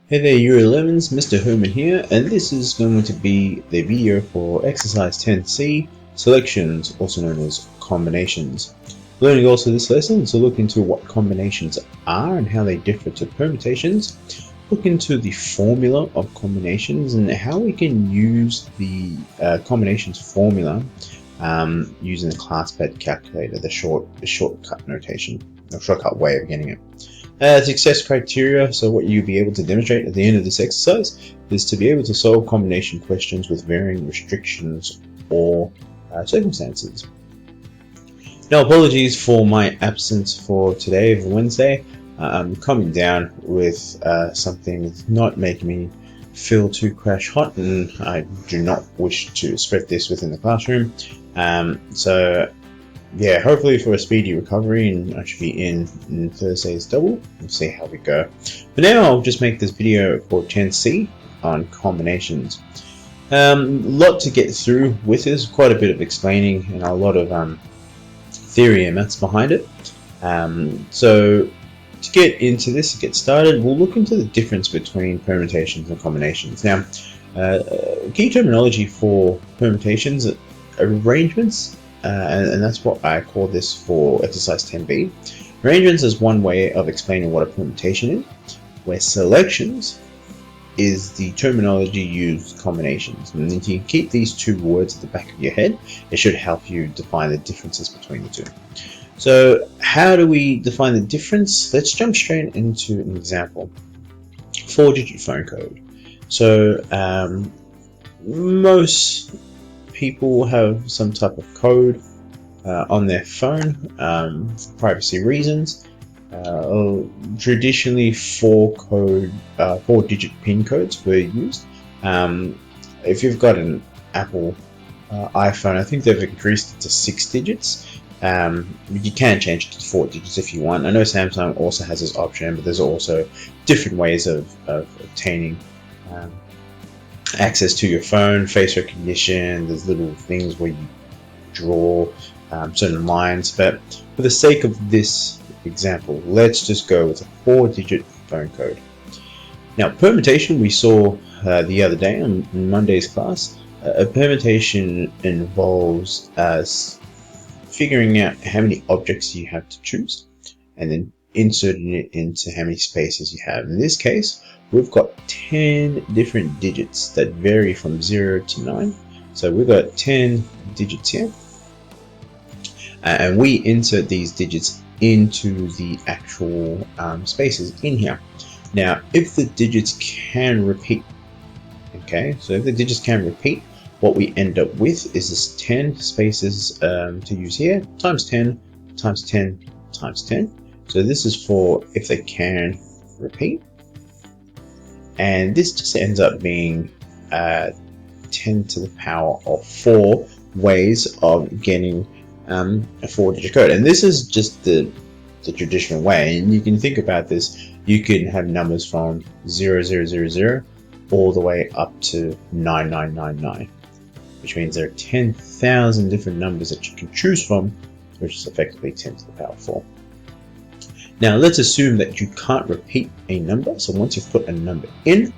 Hey there, Euro Lemons, Mr. Herman here, and this is going to be the video for exercise 10C, selections, also known as combinations. Learning also this lesson, so look into what combinations are and how they differ to permutations, look into the formula of combinations and how we can use the combinations formula using the ClassPad calculator, the shortcut notation, or shortcut way of getting it. Success criteria, so what you'll be able to demonstrate at the end of this exercise is to be able to solve combination questions with varying restrictions or circumstances. Now, apologies for my absence for today, for Wednesday. I'm coming down with something not making me feel too crash hot, and I do not wish to spread this within the classroom. So yeah, hopefully for a speedy recovery, and I should be in Thursday's double. We'll see how we go. For now, I'll just make this video for 10C on combinations. Lot to get through with this, quite a bit of explaining and a lot of theory and maths behind it. So to get into this, to get started, we'll look into the difference between permutations and combinations. Now, key terminology for permutations, arrangements, and that's what I call this for exercise 10B. Arrangements is one way of explaining what a permutation is, where selections is the terminology used combinations. And if you keep these two words at the back of your head, it should help you define the differences between the two. So how do we define the difference? Let's jump straight into an example. 4-digit phone code. So most people have some type of code on their phone for privacy reasons. Traditionally, 4-digit PIN codes were used. If you've got an Apple iPhone, I think they've increased it to 6 digits. You can change it to 4 digits if you want. I know Samsung also has this option, but there's also different ways of obtaining access to your phone, face recognition. There's little things where you draw certain lines, but for the sake of this example, let's just go with a 4-digit phone code. Now, permutation we saw the other day on Monday's class. A permutation involves figuring out how many objects you have to choose and then inserting it into how many spaces you have. In this case, we've got 10 different digits that vary from 0 to 9. So we've got 10 digits here. And we insert these digits into the actual spaces in here. Now, if the digits can repeat, okay, so if the digits can repeat, what we end up with is this 10 spaces to use here, times 10, times 10, times 10. So this is for if they can repeat. And this just ends up being 10 to the power of 4 ways of getting a 4-digit code. And this is just the traditional way. And you can think about this. You can have numbers from 0000 all the way up to 9999, which means there are 10,000 different numbers that you can choose from, which is effectively 10 to the power 4. Now let's assume that you can't repeat a number. So once you've put a number in,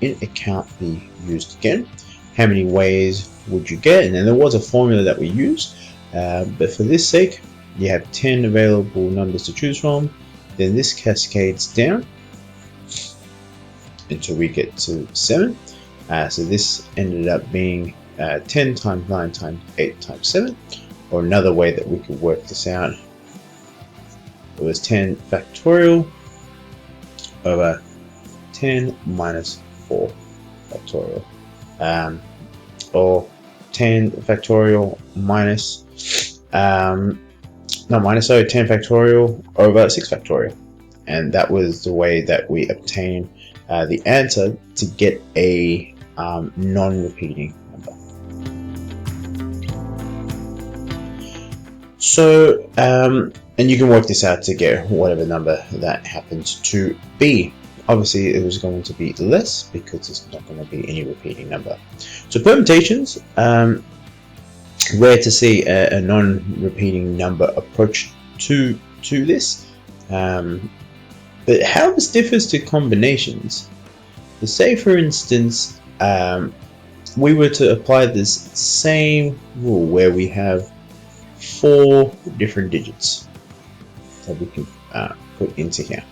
it can't be used again. How many ways would you get? And then there was a formula that we used, but for this sake, you have 10 available numbers to choose from. Then this cascades down until we get to 7. So this ended up being 10 times 9 times 8 times 7. Or another way that we could work this out, it was 10 factorial over 10 minus 4 factorial. Or 10 factorial minus, 10 factorial over 6 factorial. And that was the way that we obtained the answer to get a non-repeating number. So, and you can work this out to get whatever number that happens to be. Obviously, it was going to be less because it's not going to be any repeating number. So permutations, where to see a non-repeating number approach to this. But how this differs to combinations, say for instance, we were to apply this same rule where we have 4 different digits that we can put into here.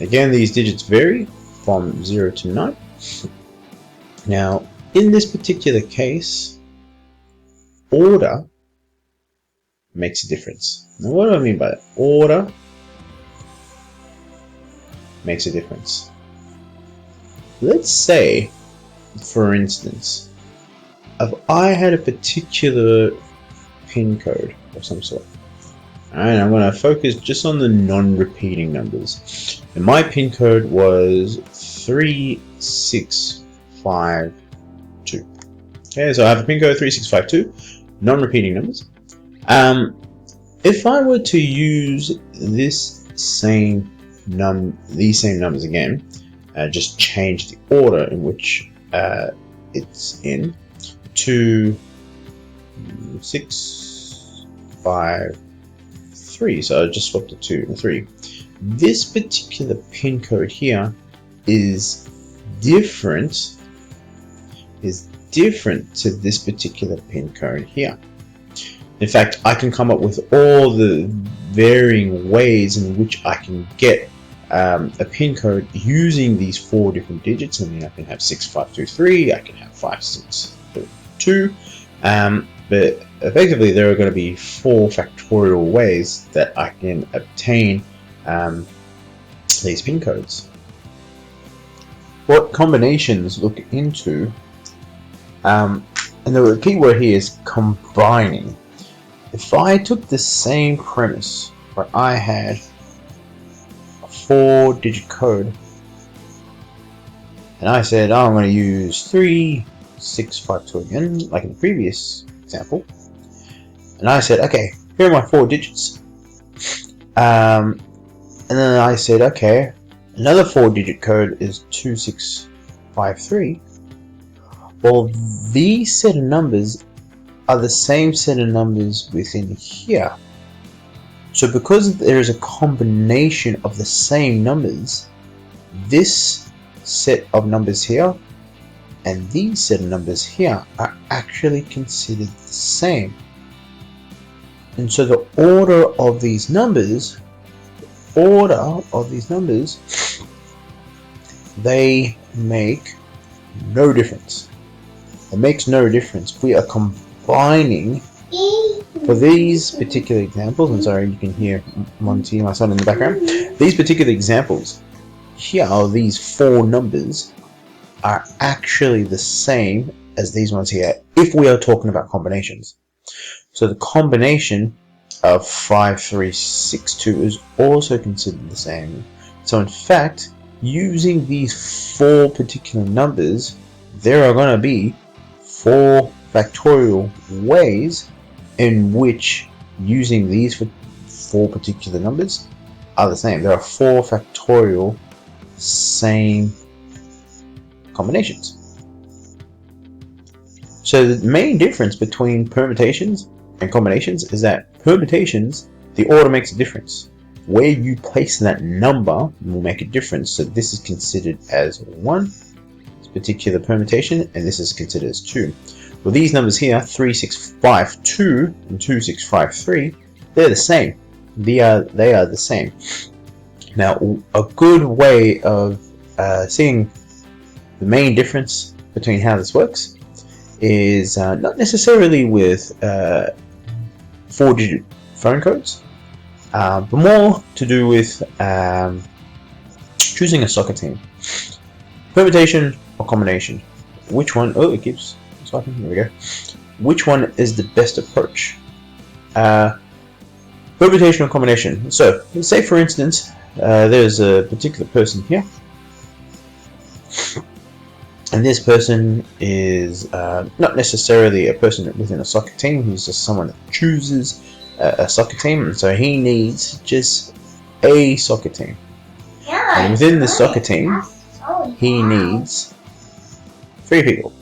Again, these digits vary from 0 to 9. Now, in this particular case, order makes a difference. Now, what do I mean by that? Order makes a difference. Let's say, for instance, if I had a particular pin code of some sort, and I'm going to focus just on the non-repeating numbers, and my pin code was 3652. Okay, so I have a pin code 3652, non-repeating numbers. If I were to use these same numbers again, just change the order in which it's in to 6, 5, 3. So I just swapped the 2 and 3. This particular pin code here is different to this particular pin code here. In fact, I can come up with all the varying ways in which I can get a pin code using these 4 different digits. I mean, I can have 6523, I can have 5632, but effectively there are going to be 4 factorial ways that I can obtain these pin codes. What combinations look into, and the key word here is combining. If I took the same premise where I had a 4-digit code and I said, oh, I'm going to use 3652 again, like in the previous example, and I said, okay, here are my 4 digits, and then I said, okay, another 4-digit code is 2653. Well, these set of numbers are the same set of numbers within here. So because there is a combination of the same numbers, this set of numbers here and these set of numbers here are actually considered the same. And so the order of these numbers, they make no difference. It makes no difference. We are combining for these particular examples. I'm sorry, you can hear Monty, my son, in the background. These particular examples here, these 4 numbers are actually the same as these ones here if we are talking about combinations. So the combination of 5362 is also considered the same. So in fact, using these 4 particular numbers, there are going to be 4 factorial ways in which using these 4 particular numbers are the same. There are 4 factorial same combinations. So the main difference between permutations and combinations is that permutations, the order makes a difference. Where you place that number will make a difference. So this is considered as 1, this particular permutation, and this is considered as 2. Well, these numbers here, 3652 and 2653, they're the same. They are the same. Now, a good way of seeing the main difference between how this works is not necessarily with 4-digit phone codes, but more to do with choosing a soccer team. Permutation or combination. Which one? Oh, it keeps swiping. Here we go. Which one is the best approach? Permutation or combination. So, let's say for instance, there's a particular person here, and this person is not necessarily a person within a soccer team. He's just someone that chooses a soccer team, and so he needs just a soccer team. And within the soccer team, he needs 3 people.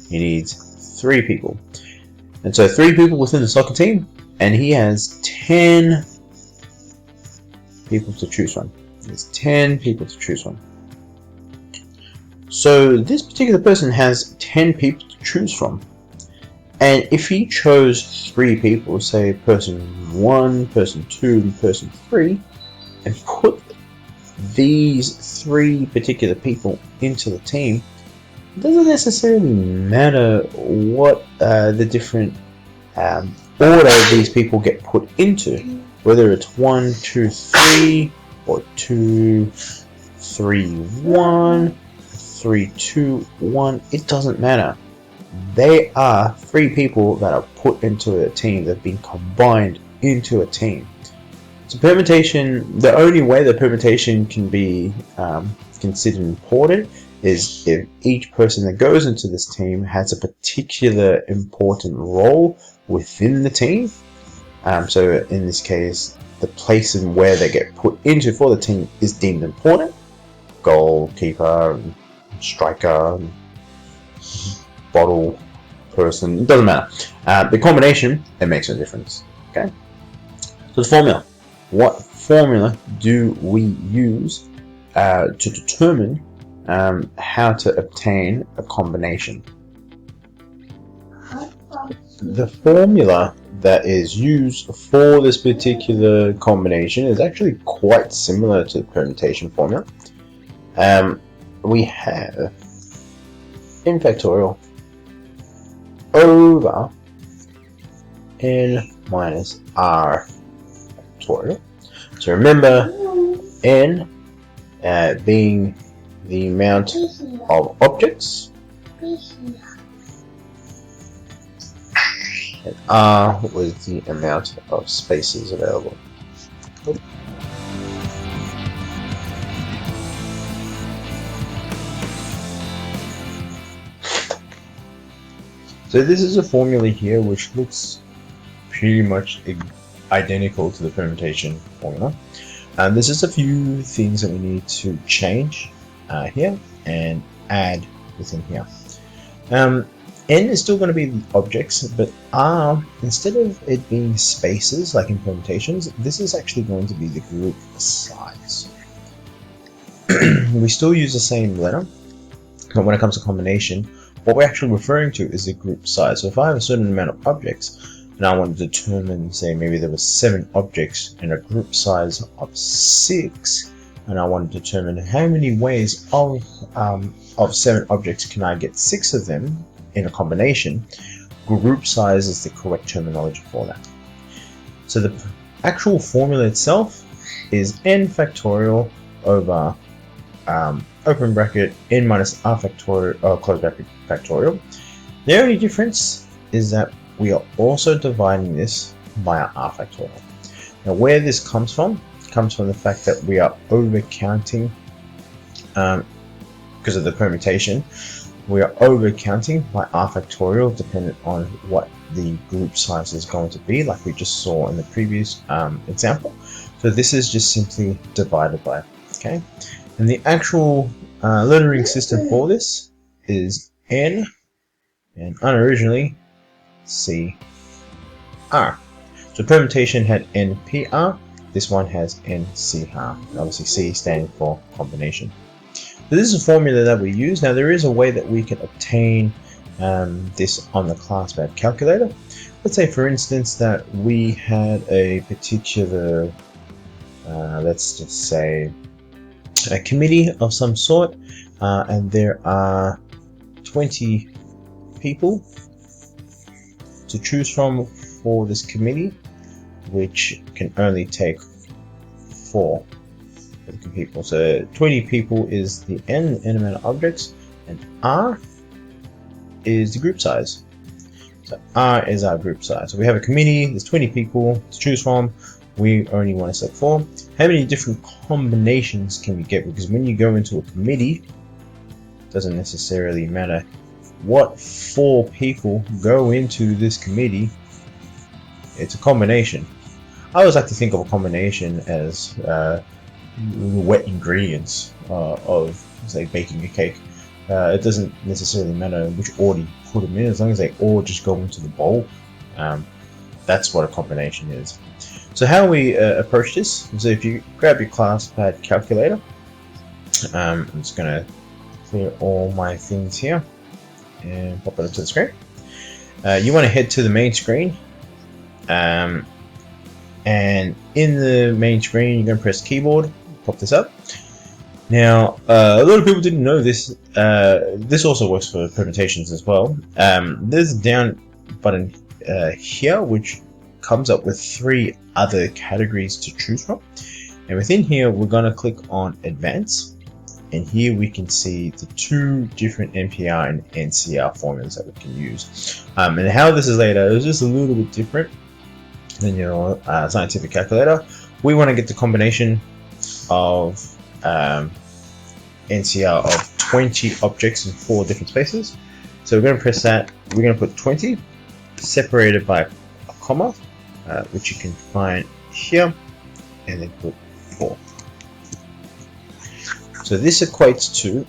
He needs 3 people. And so 3 people within the soccer team, and he has 10 people to choose from. There's 10 people to choose from. So this particular person has 10 people to choose from. And if he chose 3 people, say person 1, person 2, and person 3, and put these 3 particular people into the team, it doesn't necessarily matter what the different order these people get put into, whether it's 1, 2, 3, or 2, 3, 1, 3, 2, 1. It doesn't matter. They are 3 people that are put into a team. They've been combined into a team. So permutation, the only way that permutation can be considered important is if each person that goes into this team has a particular important role within the team. So in this case, the place and where they get put into for the team is deemed important. Goalkeeper, striker, bottle person, it doesn't matter. The combination, it makes no difference. Okay. So the formula. What formula do we use to determine how to obtain a combination? The formula that is used for this particular combination is actually quite similar to the permutation formula. We have n factorial over n minus r factorial. So remember, n being the amount of objects, and r was the amount of spaces available. So this is a formula here which looks pretty much identical to the permutation formula. There's just a few things that we need to change here and add within here. N is still going to be the objects, but R, instead of it being spaces like in permutations, this is actually going to be the group size. We still use the same letter, but when it comes to combination, what we're actually referring to is the group size. So if I have a certain amount of objects, and I want to determine, say maybe there were 7 objects in a group size of 6, and I want to determine how many ways of 7 objects can I get 6 of them in a combination, group size is the correct terminology for that. So the actual formula itself is n factorial over open bracket n minus r factorial, close bracket factorial. The only difference is that we are also dividing this by r factorial. Now where this comes from the fact that we are over counting because of the permutation. We are over counting by r factorial dependent on what the group size is going to be, like we just saw in the previous example. So this is just simply divided by, okay? And the actual lettering system for this is N and unoriginally CR. So permutation had NPR, this one has NCR, and obviously C standing for combination. So this is a formula that we use. Now there is a way that we can obtain this on the ClassPad calculator. Let's say for instance that we had a particular, let's just say a committee of some sort, and there are 20 people to choose from for this committee, which can only take 4 people. So 20 people is the n amount of objects, and R is the group size. So R is our group size. So we have a committee, there's 20 people to choose from, we only want to select 4. How many different combinations can we get? Because when you go into a committee, it doesn't necessarily matter what 4 people go into this committee, it's a combination. I always like to think of a combination as wet ingredients of, say, baking a cake. It doesn't necessarily matter which order you put them in, as long as they all just go into the bowl. That's what a combination is. So how we approach this is, if you grab your ClassPad calculator, I'm just going to clear all my things here and pop it onto the screen. You want to head to the main screen, and in the main screen you're going to press keyboard, pop this up. Now a lot of people didn't know this. This also works for permutations as well. There's a down button here which comes up with 3 other categories to choose from, and within here we're going to click on advanced, and here we can see the 2 different NPR and NCR formulas that we can use. And how this is laid out is just a little bit different than your scientific calculator. We want to get the combination of NCR of 20 objects in 4 different spaces. So we're going to press that. We're going to put 20 separated by a comma, which you can find here, and then put 4. So this equates to,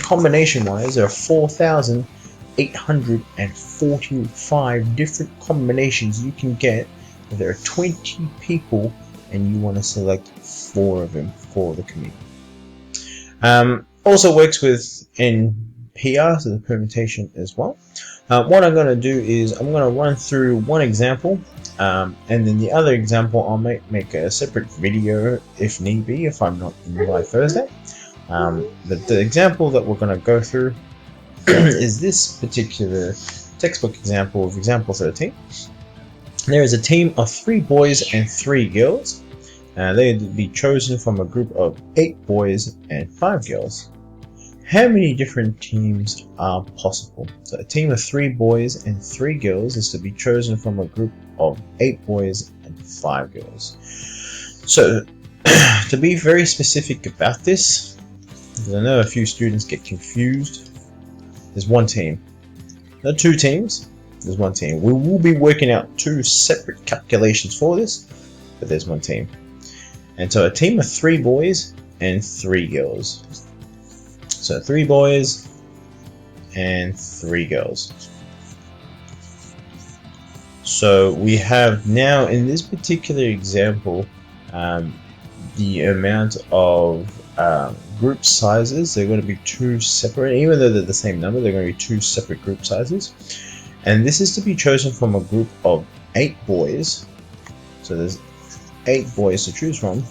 combination-wise, there are 4,845 different combinations you can get. If there are 20 people and you want to select 4 of them for the community. Also works with NPR, so the permutation as well. What I'm going to do is I'm going to run through one example, and then the other example I'll make a separate video if need be, if I'm not in by Thursday. But the example that we're going to go through is this particular textbook example of example 13. There is a team of 3 boys and 3 girls. They would be chosen from a group of 8 boys and 5 girls. How many different teams are possible? So a team of 3 boys and 3 girls is to be chosen from a group of 8 boys and 5 girls. So to be very specific about this, because I know a few students get confused, there's one team. Not 2 teams, there's one team. We will be working out 2 separate calculations for this, but there's one team. And so a team of 3 boys and 3 girls. So 3 boys and 3 girls. So we have now in this particular example the amount of group sizes. They're going to be 2 separate, even though they're the same number, they're going to be 2 separate group sizes. And this is to be chosen from a group of 8 boys. So there's 8 boys to choose from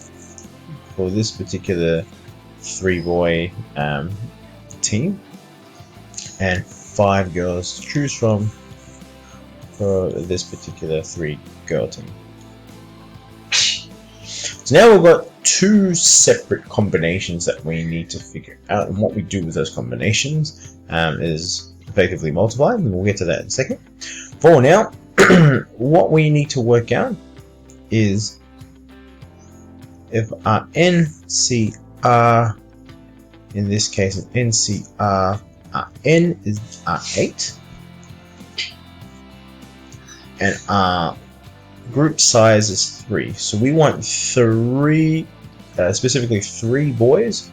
for this particular 3-boy team, and 5 girls to choose from for this particular 3-girl team. So now we've got 2 separate combinations that we need to figure out, and what we do with those combinations is effectively multiply, and we'll get to that in a second. For now, what we need to work out is if our NCR, in this case an NCR, our N is our 8, and our group size is 3. So we want 3, specifically 3 boys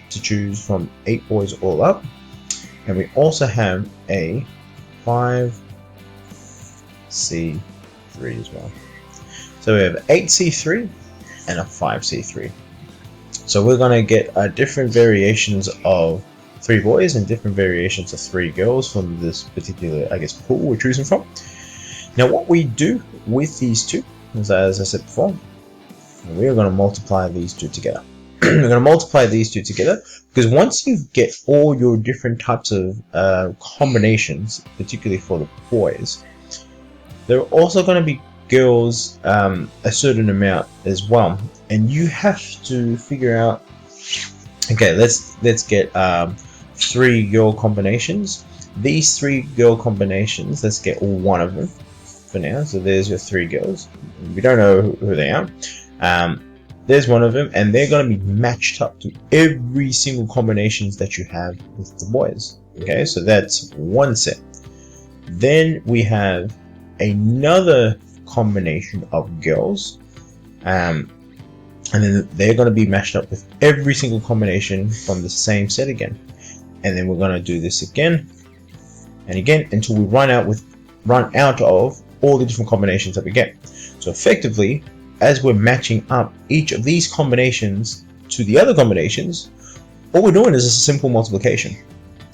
to choose from 8 boys all up, and we also have a 5C3 as well. So we have 8C3 and a 5C3. So we're going to get different variations of 3 boys and different variations of 3 girls from this particular, I guess, pool we're choosing from. Now what we do with these 2 is, as I said before, we are going to multiply these 2 together. We're going to multiply these 2 together because once you get all your different types of combinations, particularly for the boys, there are also going to be girls a certain amount as well, and you have to figure out, okay, let's get 3 girl combinations. These 3 girl combinations, let's get one of them for now. So there's your 3 girls. We don't know who they are. There's one of them, and they're going to be matched up to every single combinations that you have with the boys. Okay, so that's one set. Then we have another combination of girls, and then they're going to be matched up with every single combination from the same set again. And then we're going to do this again and again until we run out of all the different combinations that we get. So effectively, as we're matching up each of these combinations to the other combinations, all we're doing is a simple multiplication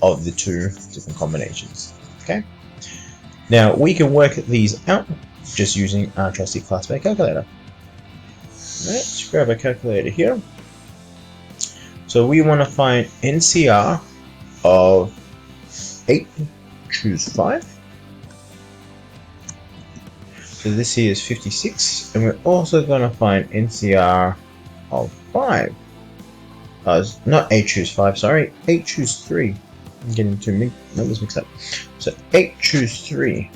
of the two different combinations. Okay. Now we can work these out just using our trusty class-mate calculator. Let's grab a calculator here. So we want to find NCR of 8, choose 5. So this here is 56, and we're also going to find NCR of 5. Not 8, choose 5, sorry, 8, choose 3. I'm getting two numbers mixed up. So 8, choose 3.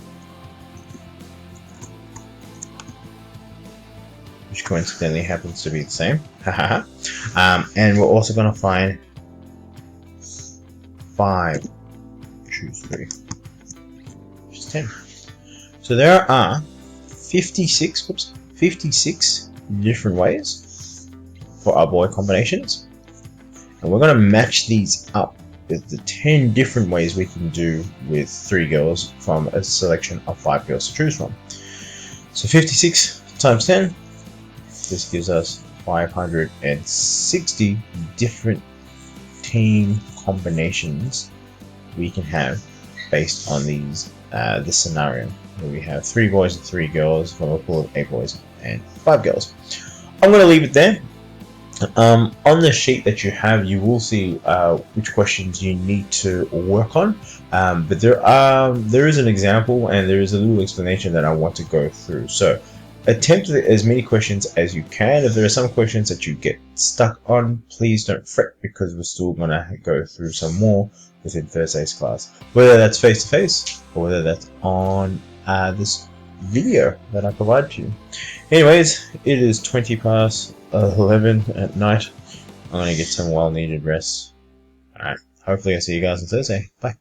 Which coincidentally happens to be the same. And we're also going to find 5, choose 3, which is 10. So there are 56 different ways for our boy combinations, and we're going to match these up with the 10 different ways we can do with 3 girls from a selection of 5 girls to choose from. So 56 times 10, this gives us 560 different team combinations we can have based on these this scenario where we have 3 boys and 3 girls from a pool of 8 boys and 5 girls. I'm going to leave it there. On the sheet that you have, you will see which questions you need to work on, but there is an example and there is a little explanation that I want to go through. So attempt as many questions as you can. If there are some questions that you get stuck on, please don't fret, because we're still going to go through some more within Thursday's class, whether that's face-to-face or whether that's on this video that I provide to you. Anyways, it is 20 past 11 at night. I'm going to get some well-needed rest. Alright, hopefully I see you guys on Thursday. Bye.